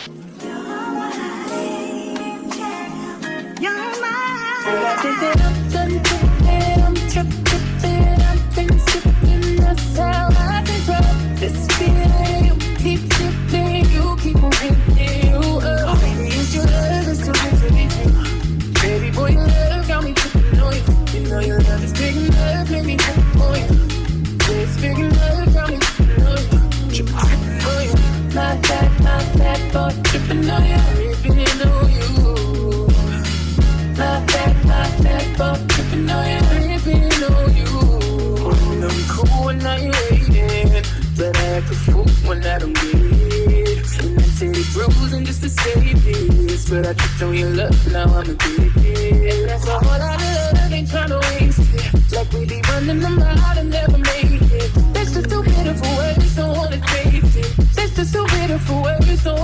But I think that I'm done tripping, I'm tripping, I've been sipping, that's how I control this feeling. You keep shifting, you keep moving, you up. Baby, it's your love, it's so good to be true. Baby boy, your love got me tripping on you. You know your love is big enough, make me trip on you. It's big enough, got me tripping on you. Tripping on you. My bad boy, tripping on you, tripping on you. My bad boy, tripping on you, tripping on you. I'm cool when I ain't waiting, but I act a fool when I don't get it. And I say bruising just to save this, but I tripped on your love, now I'm addicted. And that's a whole lot of love, ain't tryna waste it. Like we be running them out and never make it. That's just too bitter for words, don't wanna taste it. That's just too bitter for words, don't